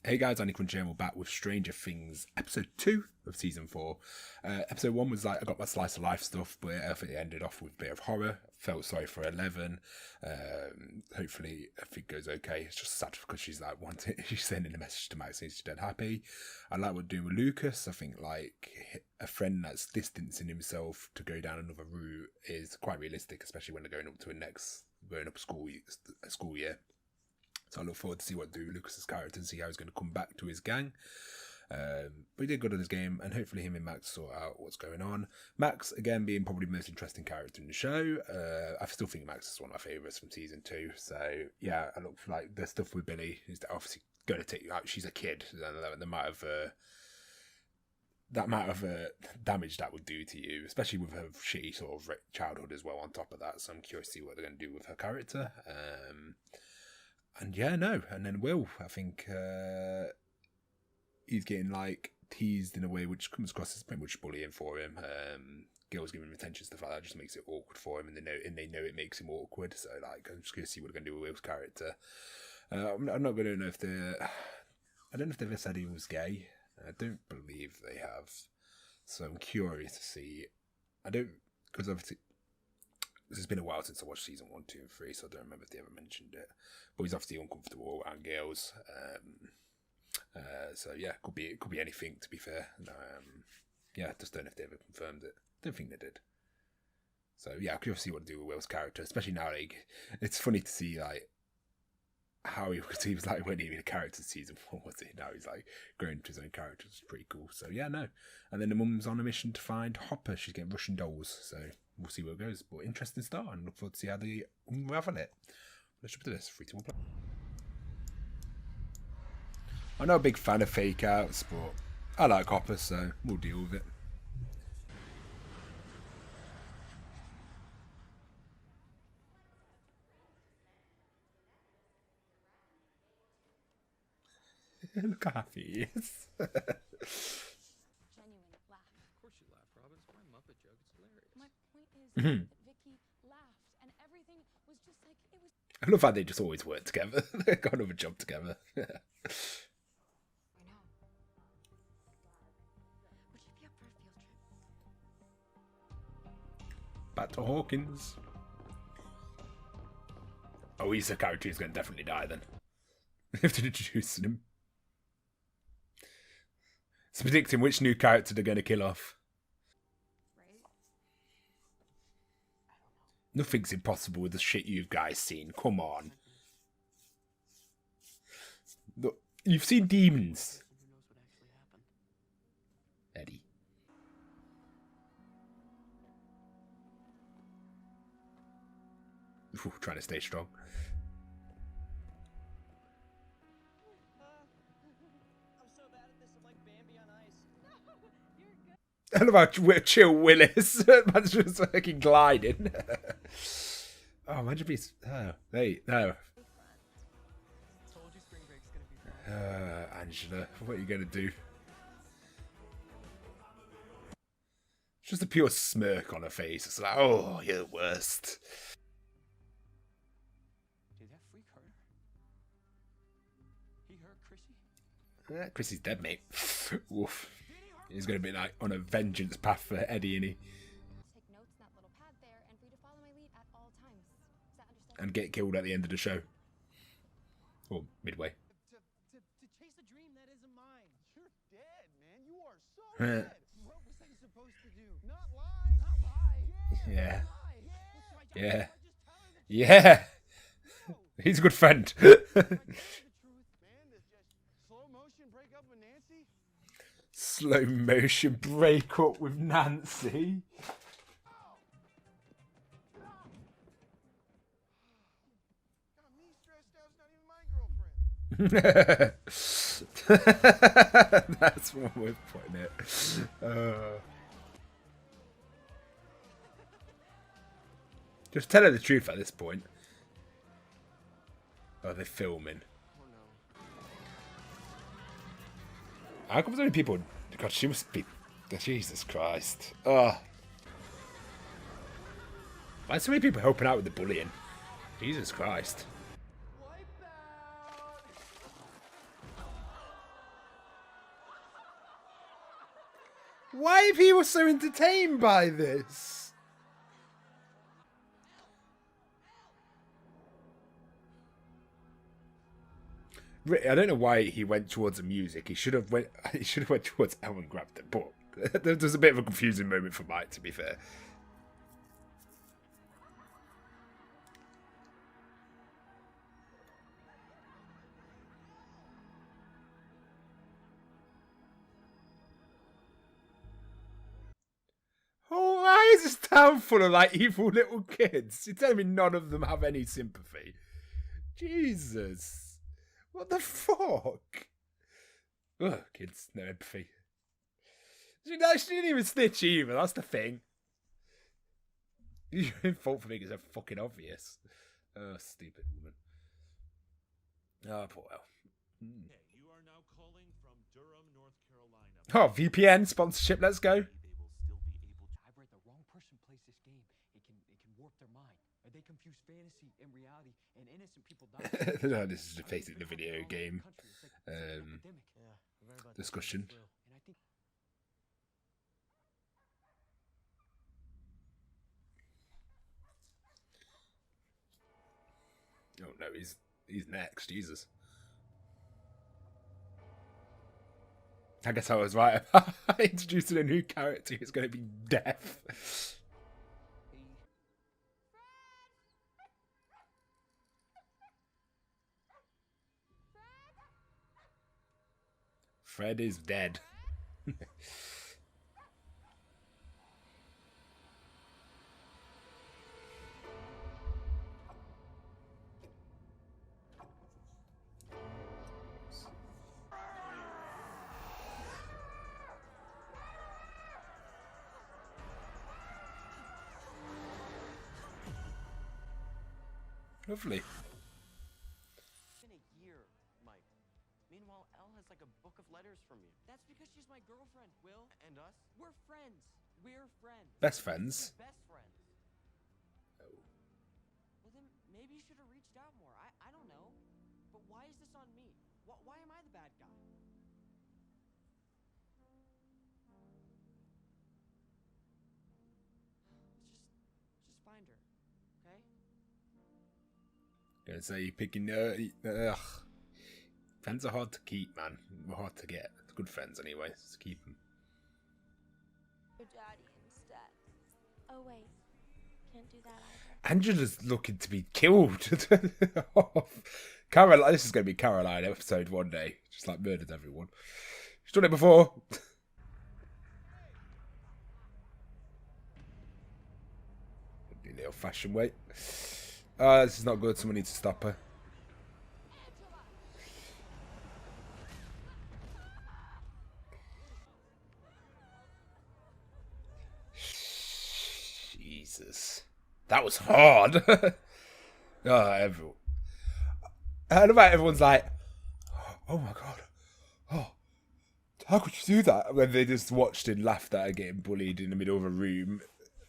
Hey guys, AniCrunch here, and we're back with Stranger Things, episode 2 of season 4. Episode 1 was like, I got my slice of life stuff, but I think it ended off with a bit of horror. Felt sorry for 11. Hopefully everything goes okay. It's just sad because she's like she's sending a message to Max saying she's dead happy. I like what we're doing with Lucas. I think like a friend that's distancing himself to go down another route is quite realistic, especially when they're going up to a school year. So I look forward to see what do Lucas's character and see how he's going to come back to his gang. But he did good at his game, and hopefully him and Max sort out what's going on. Max, again, being probably the most interesting character in the show. I still think Max is one of my favourites from season 2. So yeah, I look for like the stuff with Billy is obviously going to take you out. She's a kid, and the amount of damage that would do to you, especially with her shitty sort of childhood as well on top of that. So I'm curious to see what they're going to do with her character. And yeah, no. And then Will, I think he's getting like teased in a way which comes across as pretty much bullying for him. Girls giving him attention, stuff like that just makes it awkward for him, and they know it makes him awkward. So like, I'm just going to see what they're going to do with Will's character. I'm not going to know if I don't know if they've ever said he was gay. I don't believe they have. So I'm curious to see. Because obviously it's been a while since I watched season 1, 2, and 3, so I don't remember if they ever mentioned it. But he's obviously uncomfortable around girls. So yeah, could be anything, to be fair. Yeah, just don't know if they ever confirmed it. Don't think they did. So yeah, I'm curious to see what to do with Will's character, especially now. Like, it's funny to see like how he was like when he was a character in season 4, was he? Now he's like growing to his own character. It's pretty cool. So yeah, no. And then the mum's on a mission to find Hopper. She's getting Russian dolls. So we'll see where it goes. But interesting start, and look forward to see how they unravel it. Let's jump into this. 3, 2, 1, play. I'm not a big fan of fake outs, but I like Hopper, so we'll deal with it. Look how happy he is. Genuine laugh. Of course you laugh, Robin. It's my Muppet joke. It's hilarious. My point is that Vicky laughed, and everything was just like it was. I love how they just always work together. They got another job together. I know. Would you be up for a field trip? Back to Hawkins. Oh, he's a character who's going to definitely die then. After introducing him. It's predicting which new character they're going to kill off. Right? Nothing's impossible with the shit you guys seen. Come on. Look, you've seen demons. Who knows what actually happened? Eddie. Ooh, trying to stay strong. I'm so bad at this, I'm like Bambi on ice. No, you're good. I love how chill Willis. Man's just fucking gliding. Oh, imagine if he's... Oh, hey, no. Told you spring break's gonna be fun. Angela, what are you going to do? It's just a pure smirk on her face. It's like, oh, you're the worst. Did that freak hurt her? He hurt Chrissy? Chrissy's dead, mate. Woof. He's going to be like on a vengeance path for Eddie, innit? Take notes in that little pad there, and for you to follow my lead at all times. Is that understood? And get killed at the end of the show. Or midway. To chase a dream that isn't mine. You're dead, man. You are so Yeah. dead. What was I supposed to do? Not lie. Not lie. Yeah. Lie. Yeah. Yeah. Just tell her the Yeah. truth. He's a good friend. If I tell her the truth, man, to just slow motion break up with Nancy. Slow motion break up with Nancy. Got me stressed out. It's not even my girlfriend. That's one way of putting it. Just tell her the truth at this point. Oh, they're filming. Oh no. How come so many people... God, she must be... Jesus Christ. Oh. Why are so many people helping out with the bullying? Jesus Christ. Wipe out. Why are people so entertained by this? I don't know why he went towards the music. He should have went. He should have went towards Elle and grabbed the book. There's a bit of a confusing moment for Mike, to be fair. Oh, why is this town full of like evil little kids? You're telling me none of them have any sympathy? Jesus, what the fuck? Ugh, kids, no empathy. She didn't even snitch either. That's the thing. You're in fault for making it so fucking obvious. Oh, stupid woman. Oh, poor Elle. Okay, you are now calling from Durham, North Carolina. Oh, VPN sponsorship. Let's go. They will still be able to. Right, the wrong person plays this game. It can warp their mind. They confuse fantasy and reality, and innocent people die. No, this is basically the video game discussion. And I think Oh no, he's next. Jesus. I guess I was right about introducing a new character who's going to be deaf. Fred is dead. Lovely. It's been a year, Mike. Meanwhile, Elle has like a book of letters from you. that's because she's my girlfriend, Will. And us? We're friends. We're friends. Best friends. Best friends. Well, then maybe you should have reached out more. I don't know. But why is this on me? Why am I the bad guy? Let's just find her, okay? Gonna say you're picking. Friends are hard to keep, man. They're hard to get. Good friends, anyway. Just keep them. Your daddy instead. Oh wait, can't do that either. Angela's looking to be killed. Caroline, this is going to be Caroline episode one day. Just like murdered everyone. She's done it before. The old-fashioned way. This is not good. Someone needs to stop her. Jesus. That was hard. Everyone. I don't know about everyone's like, oh my god. Oh, how could you do that? When they just watched and laughed at her getting bullied in the middle of a room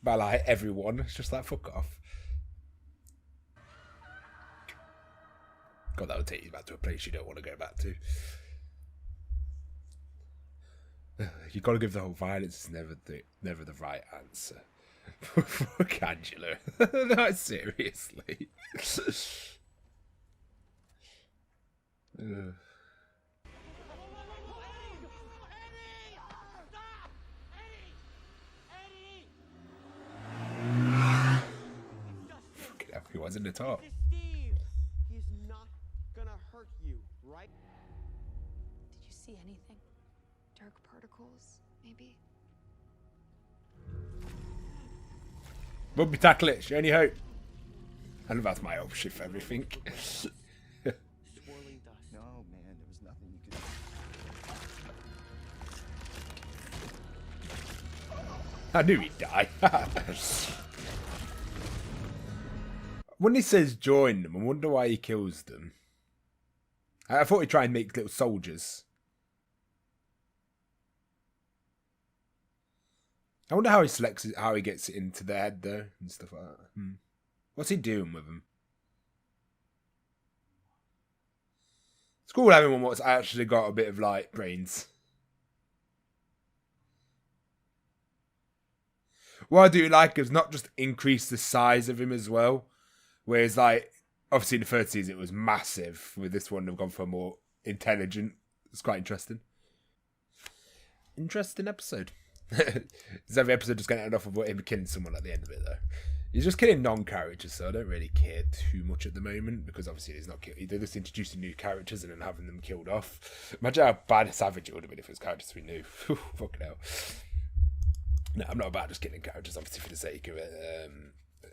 by like everyone. It's just like, fuck off. God, that would take you back to a place you don't want to go back to. You got to give the whole violence is never the right answer. Fuck Angela. No, seriously. Fucking hell, he was in the top. This is Steve. He's not gonna hurt you, right? Did you see anything? Dark particles, maybe? Rugby tackle it, show any hope. And that's my hope shift for everything. Swirling dust. No, man, there was nothing you could do. I knew he'd die. When he says join them, I wonder why he kills them. I thought he'd try and make little soldiers. I wonder how he selects it, how he gets it into their head though, and stuff like that. What's he doing with them? It's cool having one what's actually got a bit of like brains. what I do like is not just increase the size of him as well. Whereas, like, obviously in the third season it was massive. With this one, they've gone for more intelligent. It's quite interesting. Interesting episode. Is every episode just getting enough of him killing someone at the end of it, though? He's just killing non-characters, so I don't really care too much at the moment, because obviously he's not they're just introducing new characters and then having them killed off. Imagine how bad a savage it would have been if it was characters we knew. Fucking hell. No, I'm not about just killing characters, obviously, for the sake of it.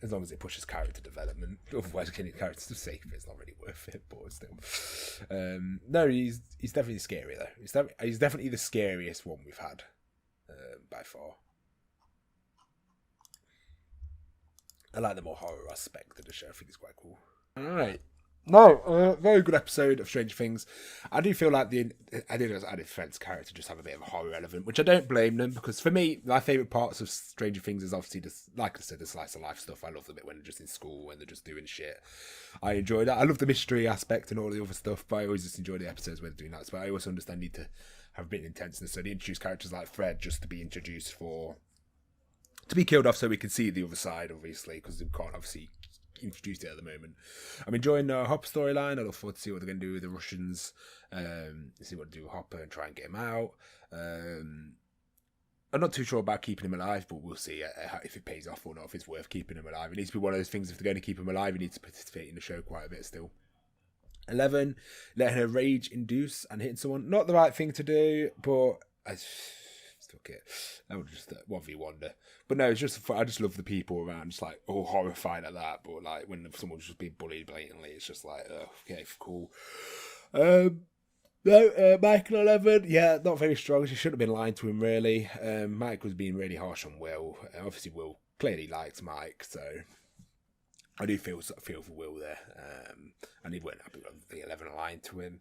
As long as it pushes character development. Otherwise, killing characters for the sake of it is not really worth it, but still. No, he's definitely scary, though. He's definitely the scariest one we've had, by far. I like the more horror aspect of the show. I think it's quite cool. Alright. No, very good episode of Stranger Things. I do feel like the added Fred's character just have a bit of a horror element, which I don't blame them, because for me, my favourite parts of Stranger Things is obviously, like I said, the slice of life stuff. I love the bit when they're just in school, when they're just doing shit. I enjoy that. I love the mystery aspect and all the other stuff, but I always just enjoy the episodes where they're doing that. But I also understand need to have a bit of intenseness. So they introduce characters like Fred just to be introduced to be killed off so we can see the other side, obviously, because we can't obviously introduce it at the moment. I'm enjoying the Hopper storyline. I look forward to see what they're going to do with the Russians, see what to do with Hopper and try and get him out. I'm not too sure about keeping him alive, but we'll see if it pays off or not, if it's worth keeping him alive. It needs to be one of those things, if they're going to keep him alive, he needs to participate in the show quite a bit still. 11, letting her rage induce and hitting someone. Not the right thing to do, but I took it. That was just 1v1. But no, it's just, I just love the people around, just like all horrified at that. But like when someone's just being bullied blatantly, it's just like, oh, okay, cool. Michael 11, yeah, not very strong. She shouldn't have been lying to him, really. Mike was being really harsh on Will. Obviously, Will clearly likes Mike, so I do feel for Will there. And he weren't happy with the 11 lying to him.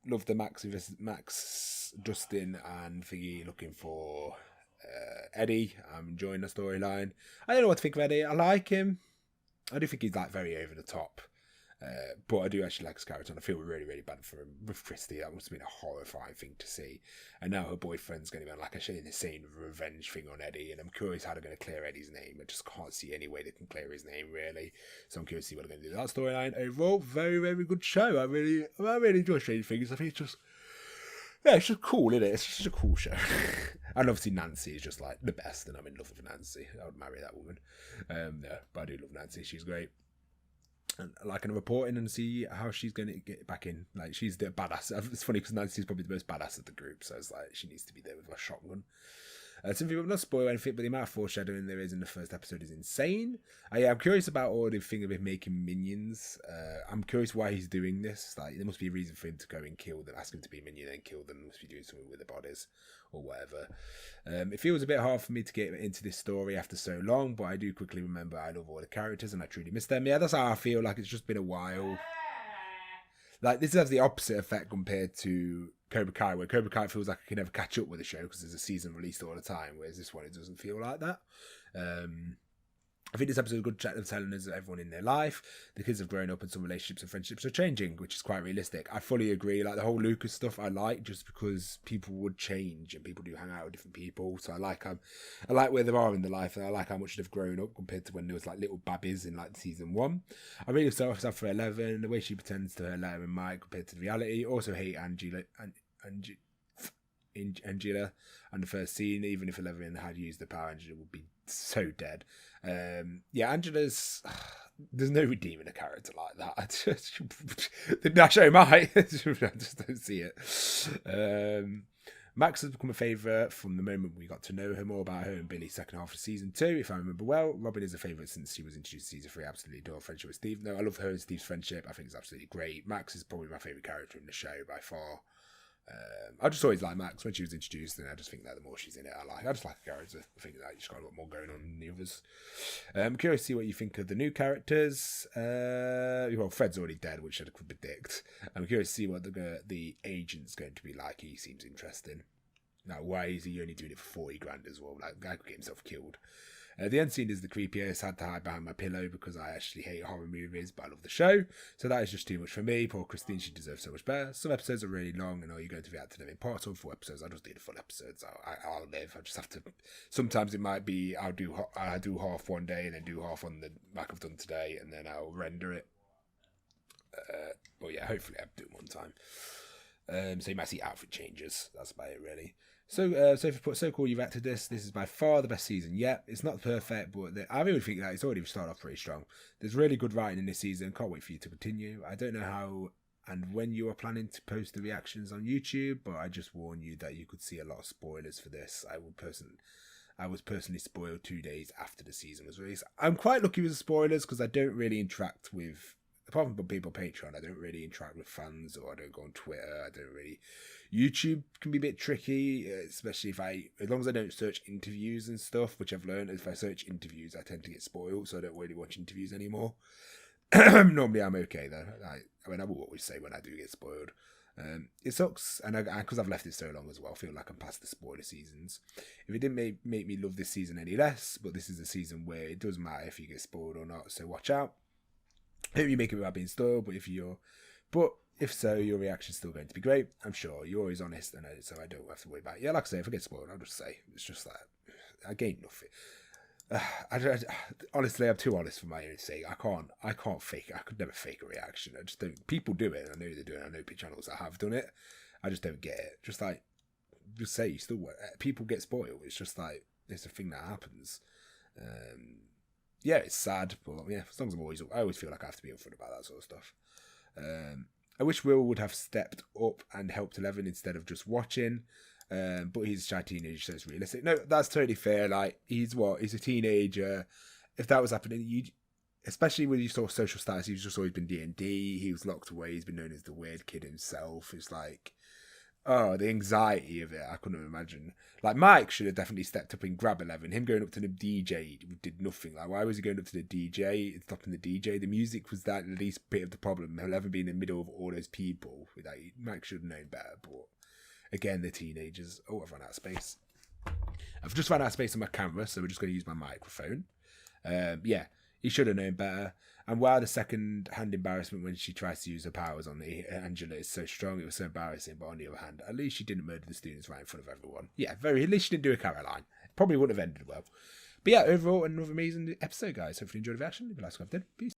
Love the Max, Dustin, and Figgy looking for Eddie. I'm enjoying the storyline. I don't know what to think of Eddie. I like him. I do think he's like very over the top. But I do actually like his character, and I feel really, really bad for him. With Christy, that must have been a horrifying thing to see. And now her boyfriend's going to be on like an insane revenge thing on Eddie, and I'm curious how they're going to clear Eddie's name. I just can't see any way they can clear his name, really. So I'm curious to see what they're going to do with that storyline. Overall, very, very good show. I really enjoy Stranger Things. I think it's just, yeah, it's just cool, isn't it? It's just a cool show. And obviously Nancy is just like the best, and I'm in love with Nancy. I would marry that woman. No, but I do love Nancy. She's great. And like, kind of reporting and see how she's going to get back in. Like, she's the badass. It's funny because Nancy's probably the most badass of the group, so it's like she needs to be there with a shotgun. Something I'm not spoil anything, but the amount of foreshadowing there is in the first episode is insane. I'm curious about all the thing of him making minions. I'm curious why he's doing this. Like, there must be a reason for him to go and kill them, ask him to be a minion and kill them. Must be doing something with the bodies or whatever. It feels a bit hard for me to get into this story after so long, but I do quickly remember I love all the characters and I truly miss them. Yeah, that's how I feel. Like, it's just been a while. Like, this has the opposite effect compared to Cobra Kai, where Cobra Kai feels like I can never catch up with the show because there's a season released all the time, whereas this one, it doesn't feel like that. I think this episode is a good chat of telling us that everyone in their life, the kids have grown up and some relationships and friendships are changing, which is quite realistic. I fully agree. Like, the whole Lucas stuff I like, just because people would change and people do hang out with different people. So I like where they are in their life, and I like how much they've grown up compared to when there was like little babbies in like season 1. I really feel sad for 11, the way she pretends to her Lara and Mike compared to the reality. Also hate Angela and the first scene. Even if 11 had used the power, Angela would be so dead. Angela's, there's no redeeming a character like that. I show might. I just don't see it. Max has become a favourite from the moment we got to know her more about her and Billy's second half of season 2, if I remember well. Robin is a favourite since she was introduced in season 3. Absolutely adore friendship with Steve. No, I love her and Steve's friendship. I think it's absolutely great. Max is probably my favourite character in the show by far. I just always like Max when she was introduced, and I just think that the more she's in it, I just like her character. I think that she's got a lot more going on than the others. I'm curious to see what you think of the new characters. Well, Fred's already dead, which I could predict. I'm curious to see what the agent's going to be like. He seems interesting. Now, why is he only doing it for 40 grand as well? Like, the guy could get himself killed. The end scene is the creepiest. I had to hide behind my pillow because I actually hate horror movies, but I love the show. So that is just too much for me. Poor Christine, she deserves so much better. Some episodes are really long, and you're going to react to them in parts of 4 episodes. I just do the full episodes. I'll live. I just have to. Sometimes it might be I'll do half one day and then do half on the like I've done today, and then I'll render it. But yeah, hopefully I'll do it one time. So you might see outfit changes. That's about it, really. So, Sophie put, so cool you've acted this. This is by far the best season yet. It's not perfect, but I really think that it's already started off pretty strong. There's really good writing in this season. Can't wait for you to continue. I don't know how and when you are planning to post the reactions on YouTube, but I just warn you that you could see a lot of spoilers for this. I was personally spoiled 2 days after the season was released. I'm quite lucky with the spoilers because I don't really interact with, apart from people on Patreon, I don't really interact with fans, or I don't go on Twitter. I don't really. YouTube can be a bit tricky, especially as long as I don't search interviews and stuff, which I've learned, if I search interviews, I tend to get spoiled, so I don't really watch interviews anymore. Normally I'm okay though. I will always say when I do get spoiled. It sucks, and because I've left it so long as well, I feel like I'm past the spoiler seasons. If it didn't make me love this season any less, but this is a season where it does matter if you get spoiled or not, so watch out. Hope you make it without being spoiled, but if so, your reaction's still going to be great. I'm sure you're always honest, and so I don't have to worry about it. Yeah, like I say, if I get spoiled, I'll just say it's just that I gain nothing. Honestly, I'm too honest for my own sake. I can't fake it. I could never fake a reaction. I just don't. People do it. I know they do it. I know channels that have done it. I just don't get it. Just say you still. People get spoiled. It's just like it's a thing that happens. Yeah, it's sad, but yeah, as long as I always feel like I have to be upfront about that sort of stuff. I wish Will would have stepped up and helped 11 instead of just watching. But he's a shy teenager, so it's realistic. No, that's totally fair. Like, he's a teenager. If that was happening, especially when you saw social status, he's just always been D&D. He was locked away. He's been known as the weird kid himself. It's like, oh, the anxiety of it, I couldn't imagine. Like, Mike should have definitely stepped up and grabbed 11. Him going up to the DJ did nothing. Like, why was he going up to the DJ and stopping the DJ? The music was that the least bit of the problem. 11 being in the middle of all those people. Like, Mike should have known better, but again, they're teenagers. Oh, I've run out of space. I've just run out of space on my camera, so we're just going to use my microphone. Yeah, he should have known better. And while the second-hand embarrassment when she tries to use her powers on Angela is so strong, it was so embarrassing, but on the other hand, at least she didn't murder the students right in front of everyone. Yeah, at least she didn't do a Caroline. Probably wouldn't have ended well. But yeah, overall, another amazing episode, guys. Hopefully you enjoyed the reaction. Leave a like, subscribe, peace.